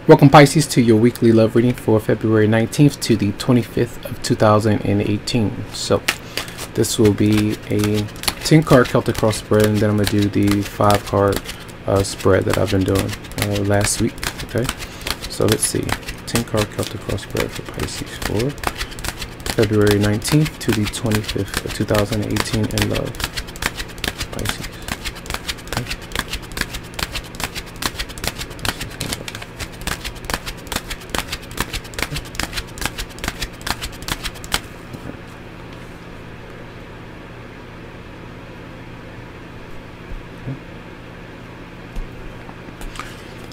Welcome, Pisces, to your weekly love reading for February 19th to the 25th of 2018. So this will be a 10-card Celtic Cross spread, and then I'm going to do the 5-card spread that I've been doing last week. Okay, so let's see. 10-card Celtic Cross spread for Pisces for February 19th to the 25th of 2018 in love. Pisces.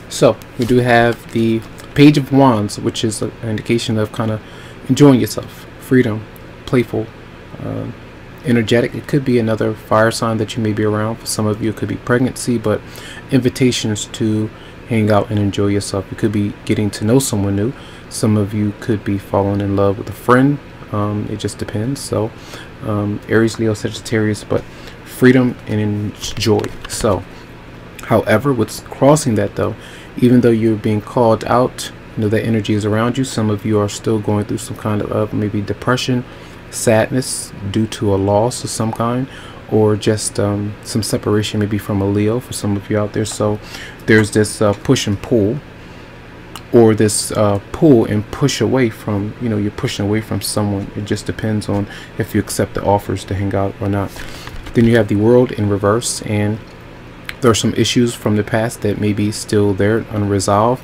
So we do have the Page of Wands, which is an indication of kind of enjoying yourself, freedom, playful, energetic. It could be another fire sign that you may be around. For some of you, it could be pregnancy, but invitations to hang out and enjoy yourself. You could be getting to know someone new. Some of you could be falling in love with a friend. It just depends. So Aries, Leo, Sagittarius, but freedom and joy. So however, what's crossing that though, even though you're being called out, you know, that energy is around you. Some of you are still going through some kind of maybe depression, sadness due to a loss of some kind, or just some separation maybe from a Leo for some of you out there. So there's this push and pull, or this pull and push away from, you know, you're pushing away from someone. It just depends on if you accept the offers to hang out or not. Then you have the World in reverse, and there are some issues from the past that may be still there unresolved,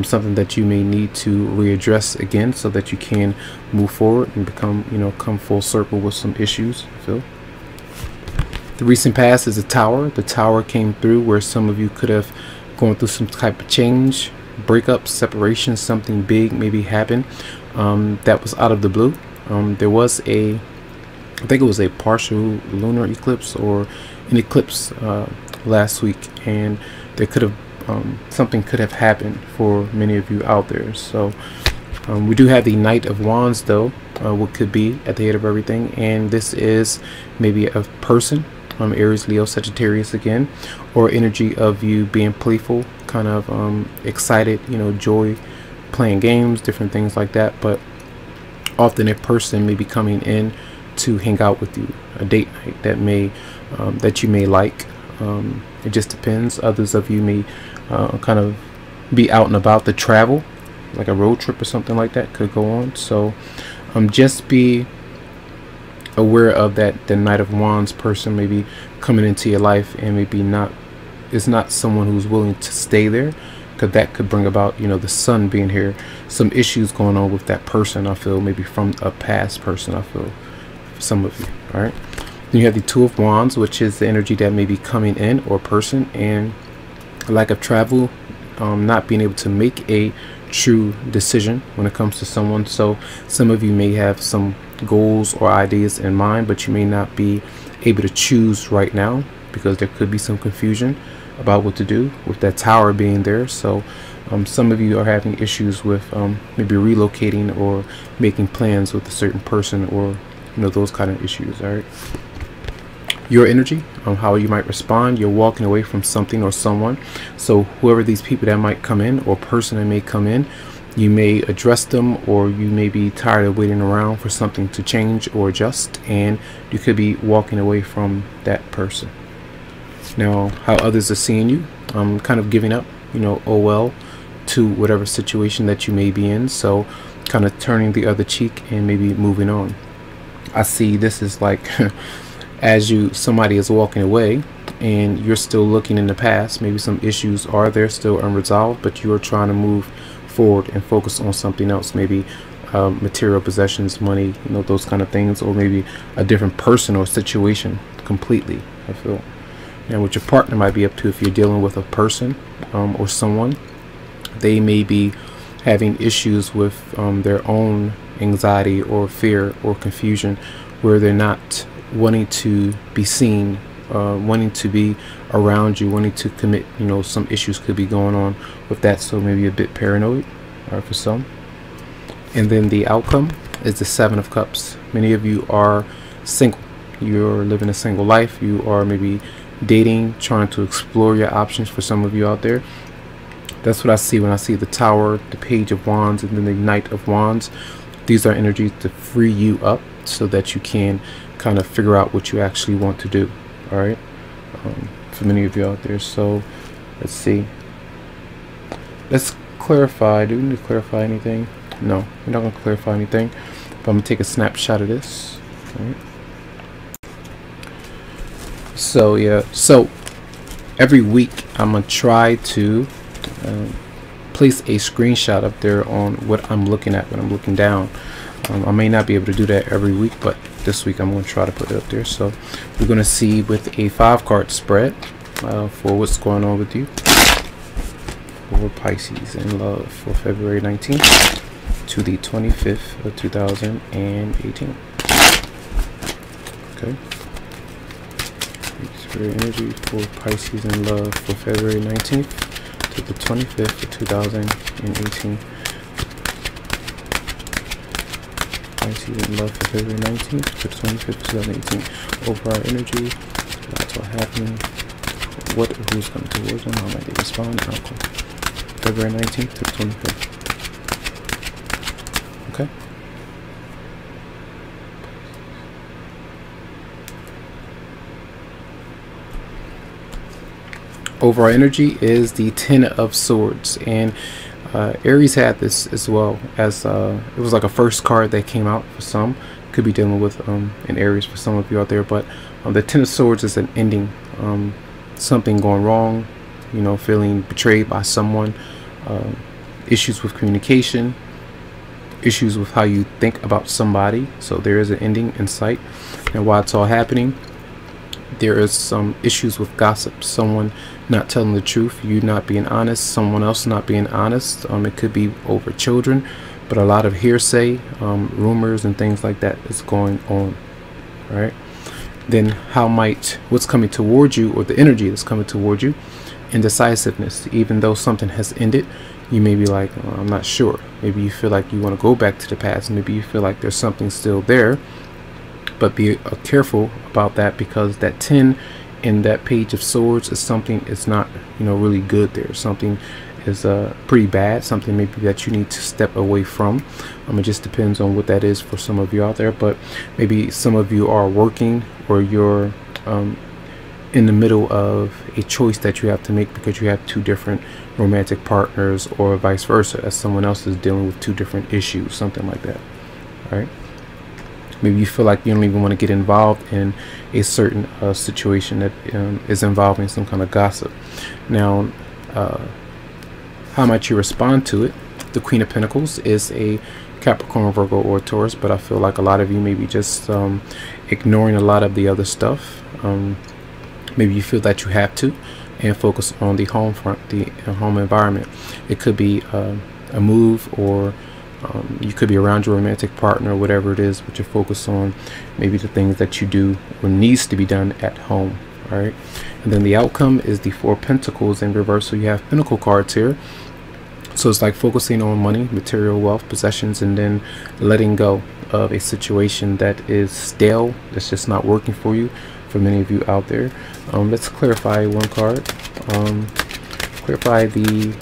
something that you may need to readdress again so that you can move forward and become, you know, come full circle with some issues. The recent past is a Tower. The Tower came through where some of you could have gone through some type of change, breakup, separation, something big maybe happened that was out of the blue. There was I think it was a partial lunar eclipse or an eclipse last week, and there could have something could have happened for many of you out there. So we do have the Knight of Wands though, what could be at the head of everything, and this is maybe a person, Aries, Leo, Sagittarius again, or energy of you being playful, kind of excited, you know, joy, playing games, different things like that. But often a person may be coming in to hang out with you, a date night that may that you may like. It just depends. Others of you may kind of be out and about to travel, like a road trip or something like that could go on. So just be aware of that. The Knight of Wands person may be coming into your life, and maybe is not someone who's willing to stay there, because that could bring about, you know, the Sun being here, some issues going on with that person. I feel maybe from a past person. I feel for some of you. All right. Then you have the Two of Wands, which is the energy that may be coming in, or person, and lack of travel, not being able to make a true decision when it comes to someone. So some of you may have some goals or ideas in mind, but you may not be able to choose right now because there could be some confusion about what to do with that Tower being there. So some of you are having issues with maybe relocating or making plans with a certain person, or, you know, those kind of issues. All right. Your energy, how you might respond. You're walking away from something or someone. So whoever these people that might come in, or person that may come in, you may address them, or you may be tired of waiting around for something to change or adjust, and you could be walking away from that person. Now, how others are seeing you, kind of giving up, you know, oh well, to whatever situation that you may be in. So kind of turning the other cheek and maybe moving on. I see this is like as somebody is walking away and you're still looking in the past. Maybe some issues are there still unresolved, but you are trying to move forward and focus on something else, maybe material possessions, money, you know, those kind of things, or maybe a different person or situation completely. I feel, and what your partner might be up to, if you're dealing with a person or someone, they may be having issues with their own anxiety or fear or confusion, where they're not wanting to be seen, wanting to be around you, wanting to commit. You know, some issues could be going on with that, so maybe a bit paranoid for some. And then the outcome is the Seven of Cups. Many of you are single. You're living a single life. You are maybe dating, trying to explore your options for some of you out there. That's what I see when I see the Tower, the Page of Wands, and then the Knight of Wands. These are energies to free you up so that you can kind of figure out what you actually want to do. All right, for many of you out there. So let's see. Let's clarify. Do we need to clarify anything? No, we're not going to clarify anything. But I'm going to take a snapshot of this. All right. So yeah, so every week I'm going to try to place a screenshot up there on what I'm looking at when I'm looking down. I may not be able to do that every week, but this week I'm going to try to put it up there. So we're going to see with a 5-card spread for what's going on with you for Pisces in love for February 19th to the 25th of 2018. Okay. Spirit energy for Pisces in love for February 19th to the 25th of 2018. Pisces in love for February 19th to the 25th of 2018. Overall energy, that's what happening. What or who's coming towards them? How might they respond? Outcome. February 19th to the 25th. Okay. Overall energy is the Ten of Swords, and Aries had this as well, as it was like a first card that came out for some. Could be dealing with an Aries for some of you out there, but the Ten of Swords is an ending, something going wrong, you know, feeling betrayed by someone, issues with communication, issues with how you think about somebody. So there is an ending in sight, and while it's all happening, there is some issues with gossip, someone not telling the truth, you not being honest, someone else not being honest. It could be over children, but a lot of hearsay, rumors and things like that is going on. All right, then how might what's coming towards you, or the energy that's coming towards you, indecisiveness. Even though something has ended, you may be like, I'm not sure. Maybe you feel like you want to go back to the past. Maybe you feel like there's something still there, but be careful about that, because that 10 in that Page of Swords is something, it's not, you know, really good there. Something is pretty bad, something maybe that you need to step away from. It just depends on what that is for some of you out there, but maybe some of you are working, or you're in the middle of a choice that you have to make because you have two different romantic partners, or vice versa, as someone else is dealing with two different issues, something like that. All right. Maybe you feel like you don't even want to get involved in a certain situation that is involving some kind of gossip. Now, how might you respond to it? The Queen of Pentacles is a Capricorn, Virgo, or Taurus, but I feel like a lot of you may be just ignoring a lot of the other stuff. Maybe you feel that you have to, and focus on the home front, the home environment. It could be a move, or you could be around your romantic partner, whatever it is, but you're focused on maybe the things that you do or needs to be done at home. All right, and then the outcome is the Four of Pentacles in reverse. So you have Pentacle cards here. So it's like focusing on money, material wealth, possessions, and then letting go of a situation that is stale, that's just not working for you, for many of you out there. Let's clarify one card. Clarify the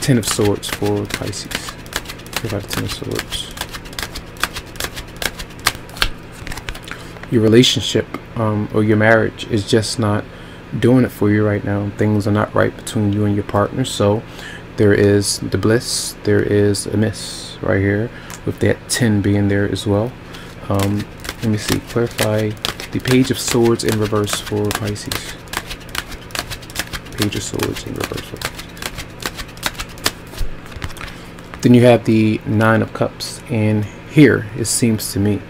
Ten of Swords for Pisces. Clarify the Ten of Swords. Your relationship or your marriage is just not doing it for you right now. Things are not right between you and your partner. So there is the bliss, there is a miss right here, with that 10 being there as well. Let me see. Clarify the Page of Swords in reverse for Pisces. Page of Swords in reverse for Pisces. Then you have the Nine of Cups, and here it seems to me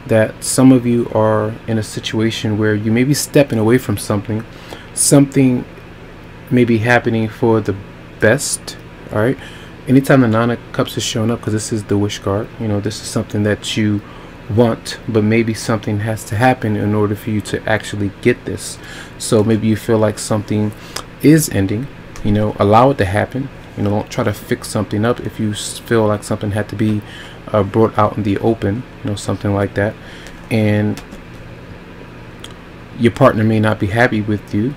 that some of you are in a situation where you may be stepping away from something. Something may be happening for the best. All right, anytime the Nine of Cups is showing up, because this is the wish card, you know, this is something that you want, but maybe something has to happen in order for you to actually get this. So maybe you feel like something is ending, you know, allow it to happen. You know, don't try to fix something up. If you feel like something had to be brought out in the open, you know, something like that, and your partner may not be happy with you,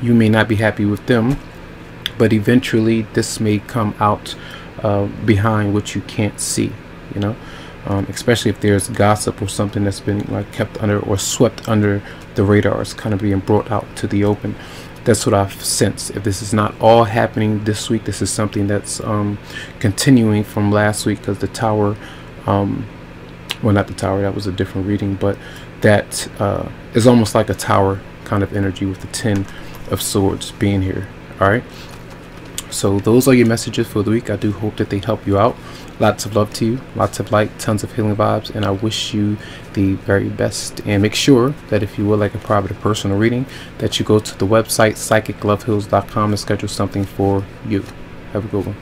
you may not be happy with them, but eventually this may come out behind what you can't see, you know. Especially if there's gossip or something that's been like kept under or swept under the radar. It's kind of being brought out to the open. That's what I've sensed. If this is not all happening this week, this is something that's continuing from last week, because the tower, well, not the tower, that was a different reading, but that is almost like a tower kind of energy with the 10 of Swords being here. All right, so those are your messages for the week. I do hope that they help you out. Lots of love to you, lots of light, tons of healing vibes, and I wish you the very best. And make sure that if you would like a private or personal reading, that you go to the website psychicloveheals.com and schedule something for you. Have a good one.